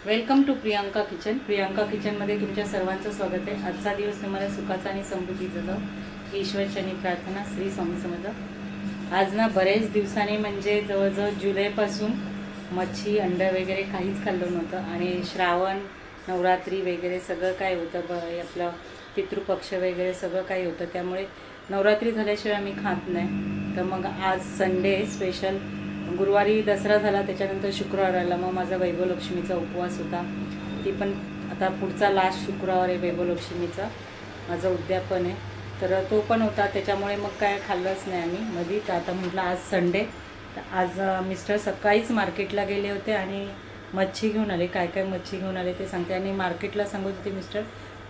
Welcome to Priyanka kitchen. Priyanka किचनमध्ये तुमच्या सर्वांचं स्वागत आहे. आजचा दिवस तुम्हाला सुखाचा आणि समृद्धीचा जाऊ ईश्वरचरणी प्रार्थना. श्री स्वामी समर्थ. आज ना बरेच दिवसांनी म्हणजे जवळजवळ जुलैपासून मच्छी अंडं वगैरे काहीच खाल्लं नव्हतं आणि श्रावण नवरात्री वगैरे सगळं काय होतं आपलं पितृपक्ष वगैरे सगळं काही होतं, त्यामुळे नवरात्री झाल्याशिवाय आम्ही खात नाही. तर मग आज संडे स्पेशल. गुरुवारी दसरा झाला, त्याच्यानंतर शुक्रवार आला, मग माझा वैभवलक्ष्मीचा उपवास होता. ती पण आता पुढचा लास्ट शुक्रवार आहे वैभवलक्ष्मीचा, माझं उद्यापन आहे, तर तो पण होता. त्याच्यामुळे मग काय खाल्लंच नाही आम्ही मधी. तर आता म्हटलं आज संडे, तर आज मिस्टर सकाळीच मार्केटला गेले होते आणि मच्छी घेऊन आले. काय काय मच्छी घेऊन आले ते सांगते. आणि मार्केटला सांगत होते मिस्टर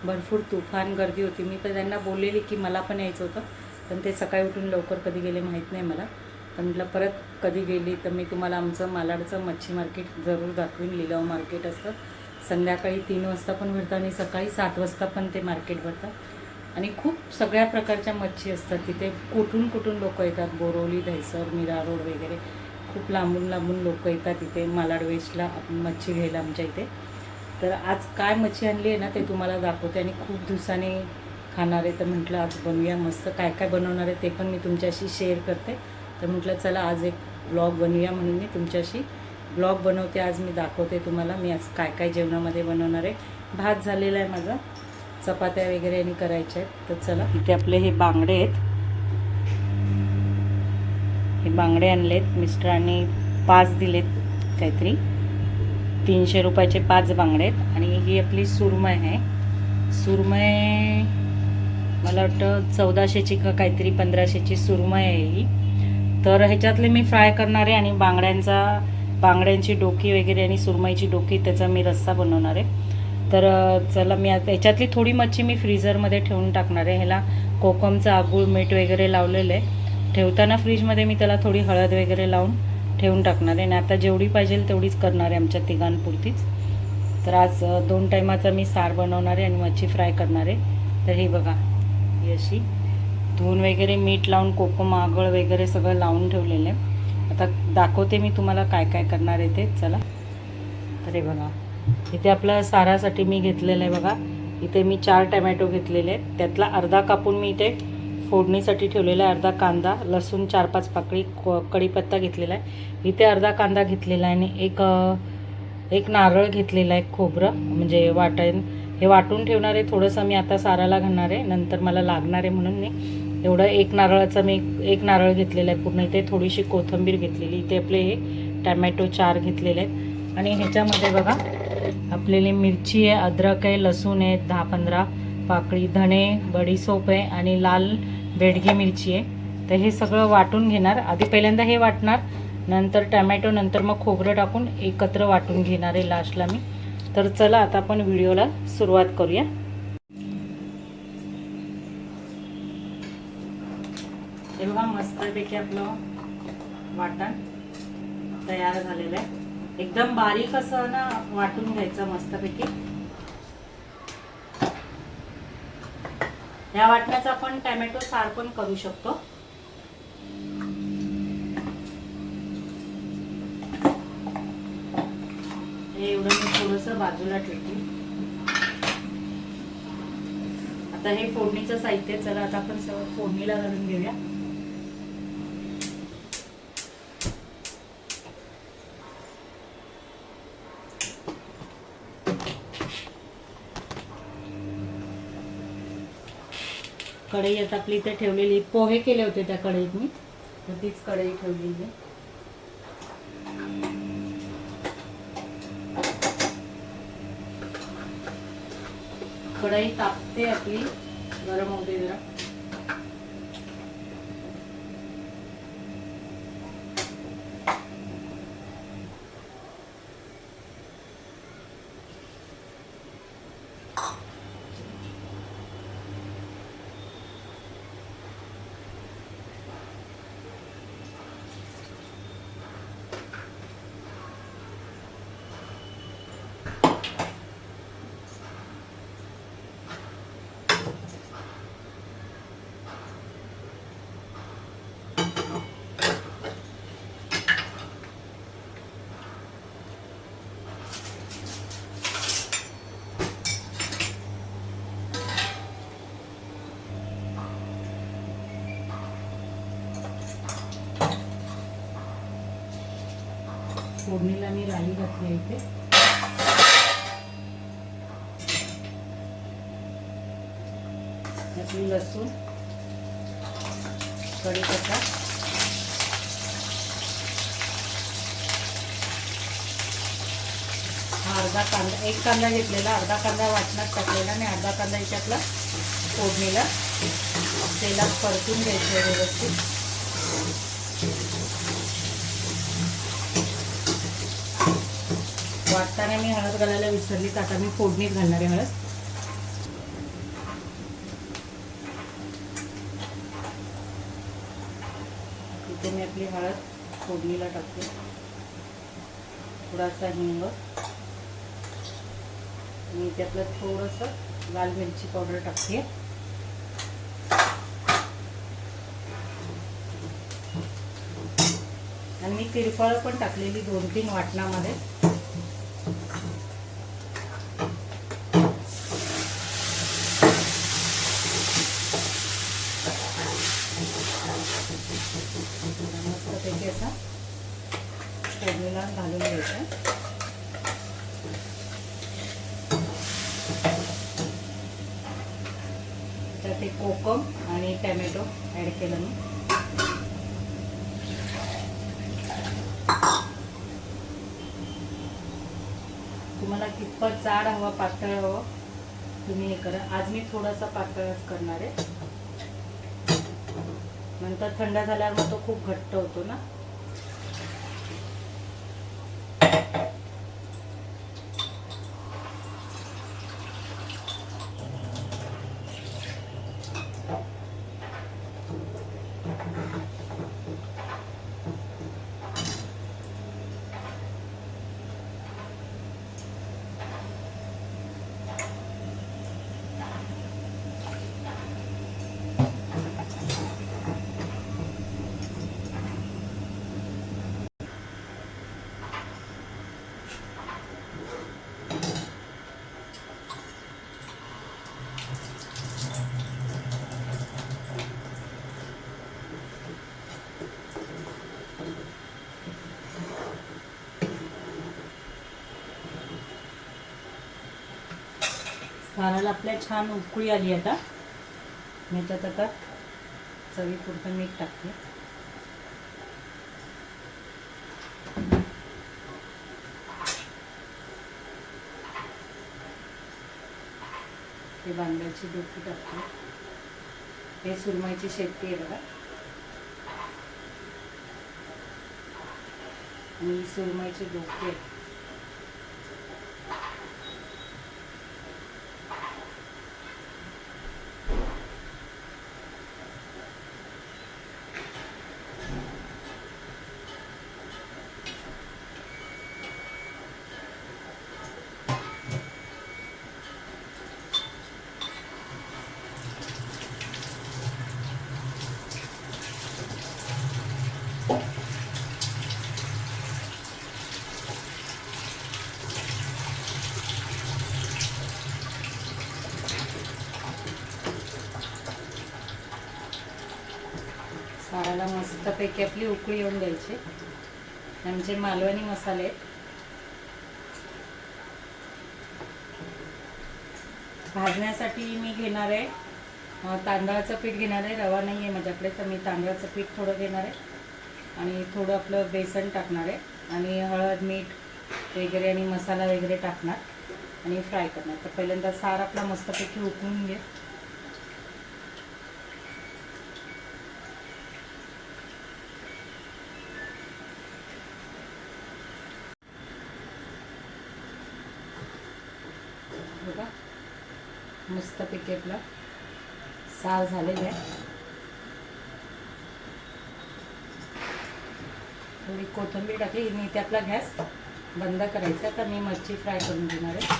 भरपूर तुफान गर्दी होती. मी पण त्यांना बोललेली की मला पण यायचं होतं, पण ते सकाळी उठून लवकर कधी गेले माहीत नाही मला. तर म्हटलं परत कधी गेली तर मी तुम्हाला आमचं मालाडचं मच्छी मार्केट जरूर दाखवीन. लिलाव मार्केट असतं, संध्याकाळी 3 वाजता पण भरतं आणि सकाळी 7 वाजता पण ते मार्केट भरतं. आणि खूप सगळ्या प्रकारच्या मच्छी असतात तिथे. कुठून लोक येतात, बोरवली, दहिसर, मीरा रोड वगैरे खूप लांबून लोक येतात इथे मालाड वेस्टला मच्छी घ्यायला आमच्या इथे. तर आज काय मच्छी आणली आहे ना ते तुम्हाला दाखवते. आणि खूप दिवसांनी खाणार आहे, तर म्हटलं आज बनवूया मस्त. काय काय बनवणार आहे ते पण मी तुमच्याशी शेअर करते. तर म्हटलं चला आज एक ब्लॉग बनवूया म्हणून मी तुमच्याशी ब्लॉग बनवते. आज मी दाखवते तुम्हाला मी आज काय काय जेवणामध्ये बनवणार आहे. भात झालेला आहे माझा, चपात्या वगैरे आणि करायच्या आहेत. तर चला, इथे आपले हे बांगडे आहेत. हे बांगडे आणलेत मिस्टरांनी, 5 दिलेत काहीतरी, 300 रुपयाचे 5 बांगडे आहेत. आणि ही आपली सुरमई आहे. सुरमई मला वाटतं 1400ची का काहीतरी 1500ची सुरमई आहे ही. तर ह्याच्यातले मी फ्राय करणार आहे. आणि बांगड्यांची डोकी वगैरे आणि सुरमईची डोकी त्याचा मी रस्सा बनवणार आहे. तर चला, मी आता ह्याच्यातली थोडी मच्छी मी फ्रीझरमध्ये ठेवून टाकणार आहे. ह्याला कोकमचं आगूळ मीठ वगैरे लावलेलं आहे. ठेवताना फ्रीजमध्ये मी त्याला थोडी हळद वगैरे लावून ठेवून टाकणार आहे. आणि आता जेवढी पाहिजे तेवढीच करणार आहे आमच्या तिघांपुरतीच. तर आज 2 टायमाचा मी सार बनवणार आहे आणि मच्छी फ्राय करणार आहे. तर हे बघा, ही अशी धुवून वगैरे मीठ लावून कोकम आगळ वगैरे सगळं लावून ठेवलेलं आहे. आता दाखवते मी तुम्हाला काय काय करणार आहे ते. चला, तर हे बघा, इथे आपलं सारासाठी मी घेतलेलं आहे बघा. इथे मी 4 टमॅटो घेतलेले आहेत, त्यातला अर्धा कापून मी इथे फोडणीसाठी ठेवलेला आहे. अर्धा कांदा, लसूण 4-5 पाकळी, कढीपत्ता घेतलेला आहे. इथे अर्धा कांदा घेतलेला आहे. आणि एक नारळ घेतलेला आहे, खोबरं म्हणजे हे वाटून ठेवणार आहे. थोडंसं मी आता साराला घालणार आहे, नंतर मला लागणार आहे म्हणून मी एवढं एक नारळ घेतलेला आहे पूर्ण. इथे थोडीशी कोथिंबीर घेतलेली. इथे आपले हे टमॅटो 4 घेतलेले आहेत. आणि ह्याच्यामध्ये बघा आपल्याला मिरची आहे, अद्रक आहे, लसूण आहे 10-15 पाकळी, धणे, बडीसोप आहे आणि लाल बेडगी मिरची आहे. तर हे सगळं वाटून घेणार. आधी पहिल्यांदा हे वाटणार, नंतर टमॅटो, नंतर मग खोबरं टाकून एकत्र वाटून घेणार आहे लास्टला मी. तर चला आता आपण व्हिडिओला सुरुवात करूया. हे बघा, मस्तपैकी आपलं वाटण तयार झालेलं आहे. एकदम बारीक असं ना वाटून घ्यायचं मस्तपैकी. या वाटण्याचा आपण टमॅटो सार पण करू शकतो. हे एवढं मी थोडंसं बाजूला ठेवते. आता हे फोडणीचं साहित्य. चला आता आपण सगळं फोडणीला घालून घेऊया. कढई आता आपली इथे ठेवलेली, पोहे केले होते त्या कढईत मी, तर तीच कढई ठेवलेली. कढई तापते आपली, गरम होते जरा. फोडणीला मी राई घातली इथे. आपली लसूण, कढीपत्ता, अर्धा कांदा, एक कांदा घेतलेला, अर्धा कांदा वाटणात टाकलेला आणि अर्धा कांदा याच्यातला फोडणीला तेलात परतून घ्यायचं व्यवस्थित. वाटताना मी हळद घालायला विसरली, तर आता मी फोडणीत घालणार आहे हळद. इथे मी आपली हळद फोडणीला टाकते, थोडासा हिंग आणि इथे आपलं थोडंसं लाल मिरची पावडर टाकते. आणि मी तिरफळ पण टाकलेली 2-3 वाटणामध्ये. मस्तपैकी असा फोडणीला घालून घ्यायचं. त्यात एक कोकम आणि टॅमॅटो ॲड केलं मी. तुम्हाला कितपत जाड हवा पातळ हवं तुम्ही हे करा. आज मी थोडासा पातळच करणार आहे, नंतर थंड झाल्यावर मग तो खूप घट्ट होतो ना. साराला आपल्या छान उकळी आली. आता मी त्यात आता चवीपुरतं मीठ टाकते. हे बांगड्याची डोकी टाकते. हे सुरमईची शेपटी आहे बघा, आणि सुरमईची डोकी आहे. साराला मस्तपैकी आपली उकळी येऊन द्यायची. आमचे मालवणी मसाले भाजण्यासाठी मी घेणार आहे तांदळाचं पीठ घेणार आहे. रवा नाही आहे माझ्याकडे, तर मी तांदळाचं पीठ थोडं घेणार आहे आणि थोडं आपलं बेसन टाकणार आहे आणि हळद मीठ वगैरे आणि मसाला वगैरे टाकणार आणि फ्राय करणार. तर पहिल्यांदा सार आपला मस्तपैकी उकळून घे. बघा मस्तपैकी आपला सार झालेला आहे. थोडी कोथिंबीर टाकली. मी इथे आपला गॅस बंद करायचा. तर मी मच्छी फ्राय करून घेणार आहे.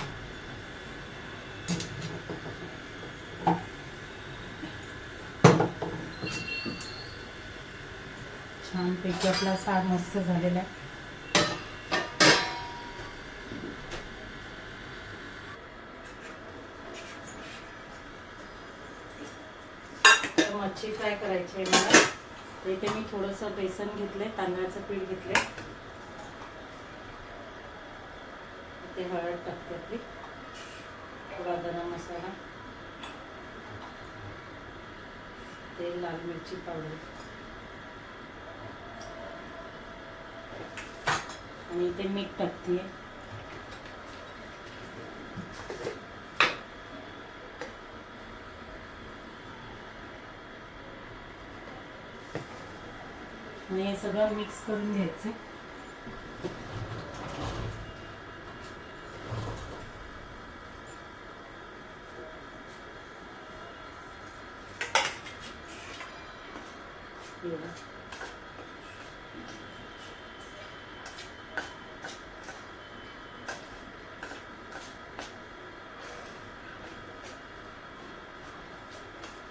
छानपैकी आपला सार मस्त झालेला आहे. मच्छी फ्राय करायची आहे मला. इथे मी थोडंसं बेसन घेतले, तांदळाचं पीठ घेतले ते हळद टाकते आपली, थोडा गरम मसाला, तेल, लाल मिरची पावडर आणि इथे मीठ टाकते. आणि हे सगळं मिक्स करून घ्यायचं.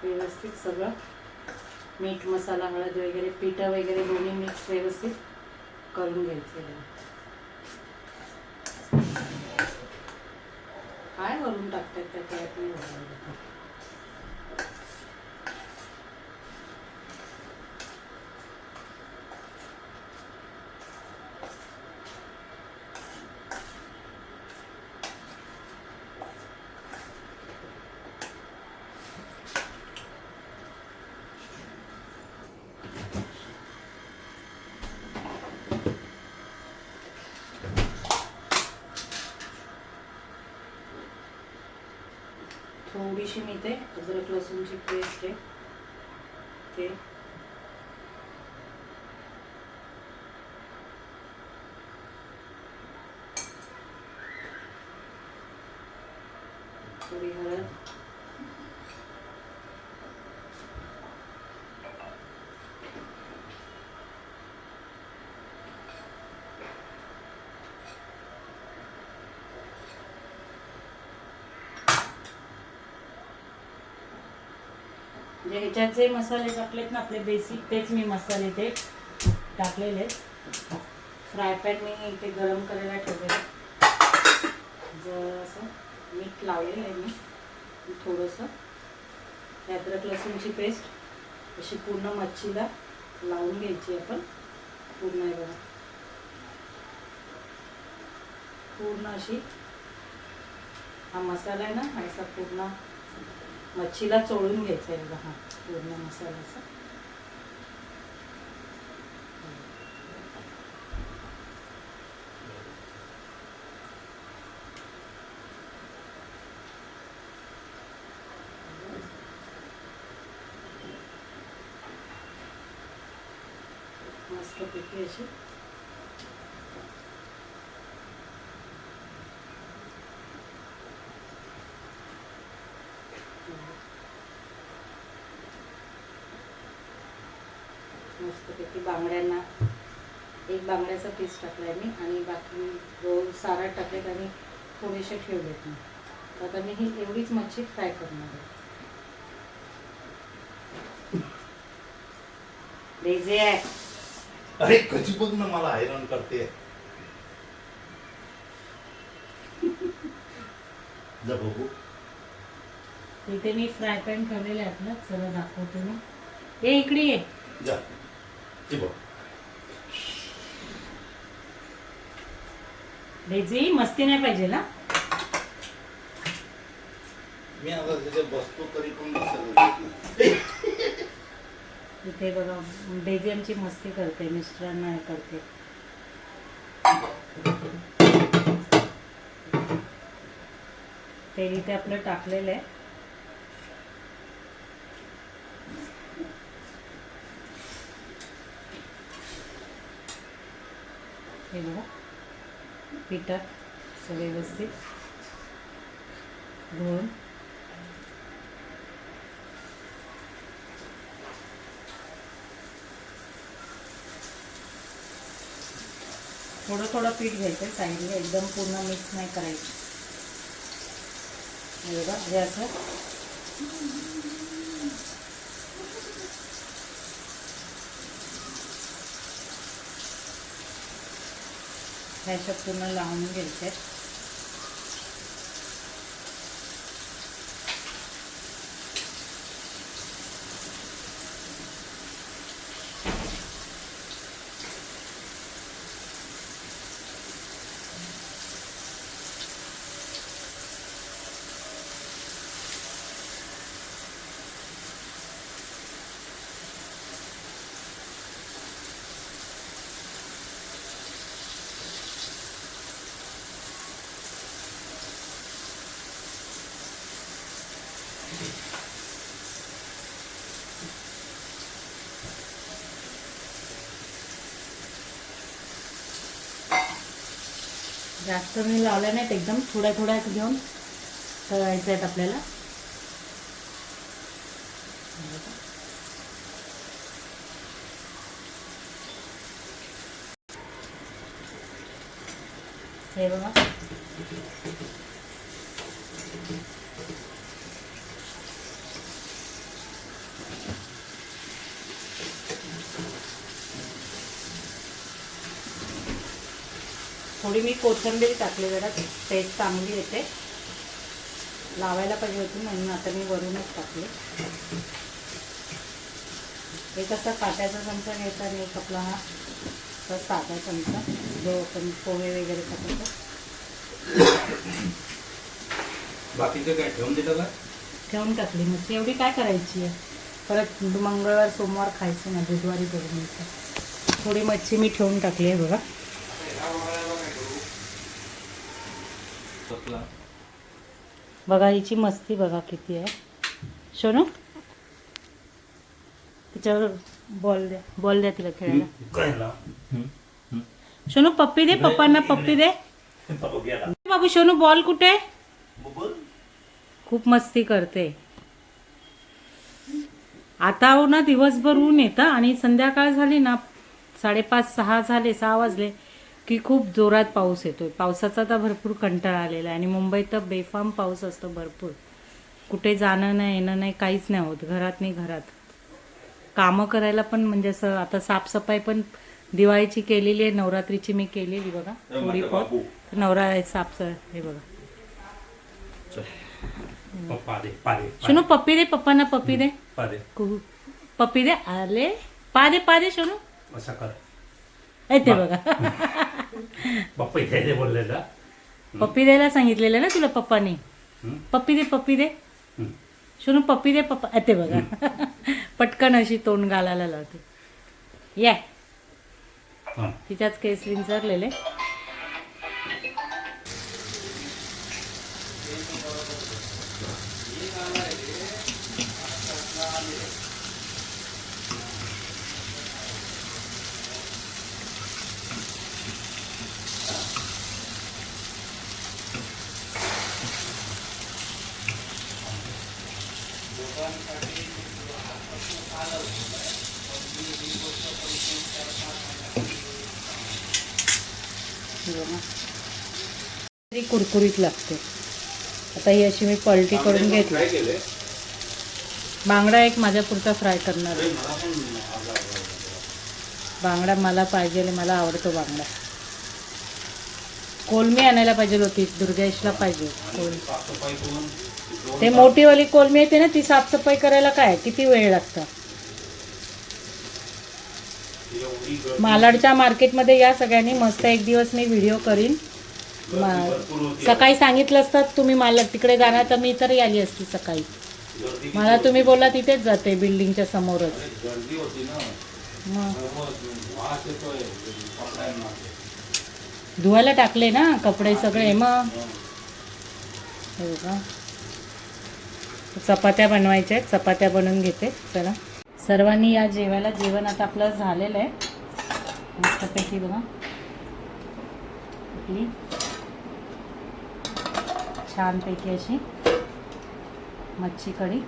व्यवस्थित सगळं मीठ, मसाला, हळद वगैरे, पिठं वगैरे दोन्ही मिक्स व्यवस्थित करून घ्यायचं. काय वरून टाकतात त्या कळत नाही. थोडीशी मी ते अद्रक लसूणची पेस्ट आहे ते थोडी हळद, म्हणजे ह्याच्यात जे मसाले टाकलेत ना आपले बेसिक, तेच मी मसाले ते टाकलेले. फ्राय पॅन मी इथे गरम करायला ठेवलेलं. जर असं मीठ लावलेलं आहे मी थोडंसं. अद्रक लसूणची पेस्ट अशी पूर्ण मच्छीला लावून घ्यायची आपण. पूर्ण आहे बघा, पूर्ण अशी हा मसाला आहे ना, असा पूर्ण मच्छीला चोळून घ्यायचा आहे बघा. हा पूर्ण मसाला असा मस्त पैकी अशी मस्तपैकी बांगड्यांना एक बांगड्याचा पीस टाकलाय मी आणि बाकी दोन सारा टाकलेत आणि थोडेसे ठेवलेत मी. आता मी ही एवढीच मच्छी फ्राय करणार आहे. डेझी आहे. अरे कशी बघ ना, मला हैराण करते. जा बघू. इथे मी फ्राय पॅन ठेवलेले आहेत ना, चला दाखवते मी. ये इकडे ये. जा ते बघ. डेझी मस्ती नाही पाहिजे ना. मी आता तिथे बसतो तरी पण दिसत. इथे बघा डेझी आमची मस्ती करते, मिस्टरांना हे करते. तेल इथे आपलं टाकलेलं आहे. हे बघा पिठात सगळे व्यवस्थित घोळून थोडं थोडं पीठ घ्यायचं साईडला, एकदम पूर्ण मिक्स नाही करायचं. हे बघा हे असं ह्याच्या पूर्ण लावून घ्यायचे. जास्त मी लावल्या नाहीत, एकदम थोड्या थोड्या घेऊन तळायच्या आहेत आपल्याला. हे बघा, थोडी मी कोथिंबीर टाकली, जरा टेस्ट चांगली येते. लावायला पाहिजे होती म्हणून आता मी वरूनच टाकले. एक असा काट्याचा चमचा घ्यायचा आणि एक आपला हा साधा चमचा, जो आपण पोहे वगैरे टाकतो. बाकीचं काय ठेवून दिलं का? ठेवून टाकली मच्छी. एवढी काय करायची आहे, परत मंगळवार सोमवार खायचं ना, बुधवारी करून घ्यायचं. थोडी मच्छी मी ठेवून टाकली आहे बघा. बघा हिची मस्ती बघा किती आहे. शोनू तिच्यावर बॉल द्या तिला खेळायला. शोनू पप्पी दे, पप्पांना पप्पी दे. बाबू शोनू बॉल कुठे? खूप मस्ती करते. आता हो ना दिवसभर ऊन येतं आणि संध्याकाळ झाली ना, 5:30-6 झाले, 6 वाजले की खूप जोरात पाऊस येतोय. पावसाचा तर भरपूर कंटाळा आलेला आहे आणि मुंबईत तर बेफाम पाऊस असतो भरपूर. कुठे जाणं नाही, येणं नाही, काहीच नाही होत. घरात नाही घरात. कामं करायला पण म्हणजे असं, आता साफसफाई पण दिवाळीची केलेली आहे, नवरात्रीची मी केलेली बघा थोडी बहुत. नवरा साफ हे बघा. शोनू पप्पी दे, पप्पांना पप्पी दे. पप्पी दे. आले पा दे शोनू. असं कर. येते बघा. पप्पी द्यायला बोललेला. पप्पी द्यायला सांगितलेलं ना तुला पप्पाने. पप्पी दे शोनू, पप्पी दे पप्पा. येते बघा. पटकन अशी तोंड घालायला लावते. या तिच्याच केस विंचरलेले. कुरकुरीत लागते. आता ही अशी मी पलटी करून घेतली. बांगडा एक माझ्या पुरता फ्राय करणार आहे. बांगडा मला पाहिजे, मला आवडतो बांगडा. कोलमी आणायला पाहिजे होती, दुर्गेशला पाहिजे कोलमी. ते मोठीवाली कोलमी येते ना, ती साफसफाई करायला काय किती वेळ लागतं. मालाडच्या मार्केटमध्ये या सगळ्यांनी मस्त. एक दिवस मी व्हिडिओ करीन. सकाळी सांगितलं असतं तुम्ही मालाड तिकडे जाणार तर मी तरी आली असती सकाळी. मला तुम्ही बोलला तिथेच जाते, बिल्डिंगच्या समोरच. धुवायला टाकले ना कपडे सगळे. मग हो का. चपात्या बनवायच्या आहेत, चपात्या बनवून घेते. चला सर्वांनी या जेवायला. जेवण आता आपलं झालेलं आहे मस्तपैकी बघा. आपली छानपैकी अशी मच्छी कढी.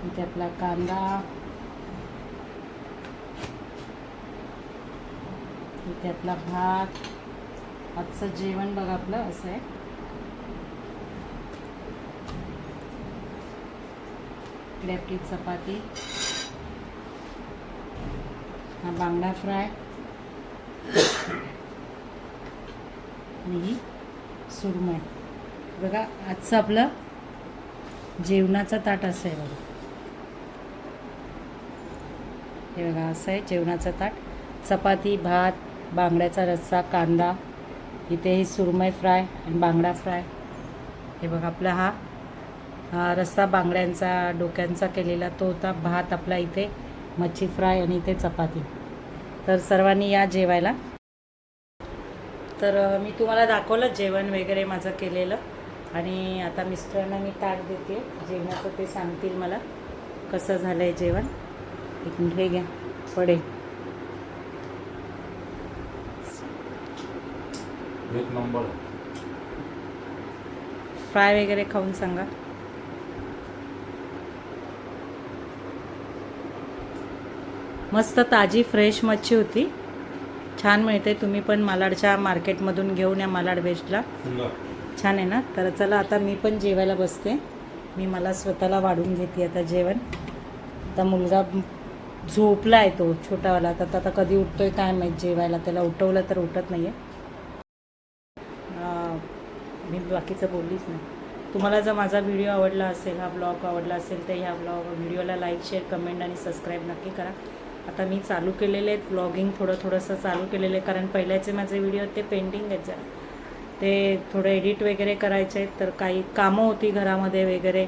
इथे आपला कांदा, इथे आपला भात. आजचं जेवण बघा आपलं असं आहे. इकडे आपली चपाती, हा बांगडा फ्राय आणि ही सुरमई. बघा आजचं आपलं जेवणाचं ताट असं आहे बघा. हे बघा असं आहे जेवणाचं ताट. चपाती, भात, बांगड्याचा रस्सा, कांदा, इथे ही सुरमई फ्राय आणि बांगडा फ्राय. हे बघा आपला हा रस्सा बांगड्यांचा डोक्यांचा केलेला तो होता. भात आपला इथे, मच्छी फ्राय आणि इथे चपाती. तर सर्वांनी या जेवायला. तर मी तुम्हाला दाखवलं जेवण वगैरे माझं केलेलं आणि आता मिस्टरांना मी ताट देते जेवणाचं. ते सांगतील मला कसं झालं आहे जेवण. एक मिनिट हे घ्या पडे. एक नंबर. फ्राय वगैरे खाऊन सांगा. मस्त ताजी फ्रेश मच्छी होती, छान मिळते. तुम्ही पण मालाडच्या मार्केटमधून घेऊन या, मालाड वेस्टला छान आहे ना. तर चला आता मी पण जेवायला बसते. मी मला स्वतःला वाढून घेते आता जेवण. आता मुलगा झोपला आहे तो छोटावाला. तर आता कधी उठतोय काय माहीत जेवायला. त्याला उठवलं तर उठत नाही आहे. मी बाकीचं बोललीच नाही. तुम्हाला जर माझा व्हिडिओ आवडला असेल, हा ब्लॉग आवडला असेल तर ह्या व्हिडिओला लाईक, शेअर, कमेंट आणि सबस्क्राईब नक्की करा. आता मी चालू केलेले आहेत व्लॉगिंग, थोडंसं चालू केलेलं आहे कारण पहिल्याचे माझे व्हिडिओ ते पेंडिंग आहेत जरा. ते थोडं एडिट वगैरे करायचे आहेत. तर काही कामं होती घरामध्ये वगैरे,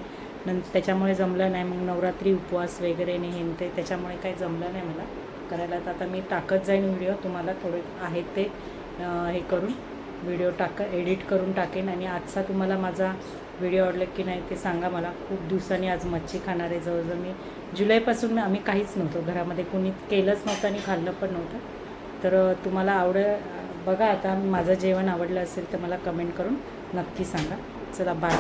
त्याच्यामुळे जमलं नाही. मग नवरात्री उपवास वगैरे नाही ते, त्याच्यामुळे काही जमलं नाही मला करायला. तर आता मी टाकत जाईन व्हिडिओ. तुम्हाला थोडे आहेत ते हे करून व्हिडिओ एडिट करून टाकेन. आणि आजचा तुम्हाला माझा व्हिडिओ आवडला की नाही ते सांगा मला. खूप दिवसांनी आज मच्छी खाणार आहे. जवळजवळ मी जुलैपासून आम्ही काहीच नव्हतो घरामध्ये, कोणी केलंच नव्हतं आणि खाल्लं पण नव्हतं. तर तुम्हाला बघा आता माझं जेवण आवडलं असेल तर मला कमेंट करून नक्की सांगा. चला बाय.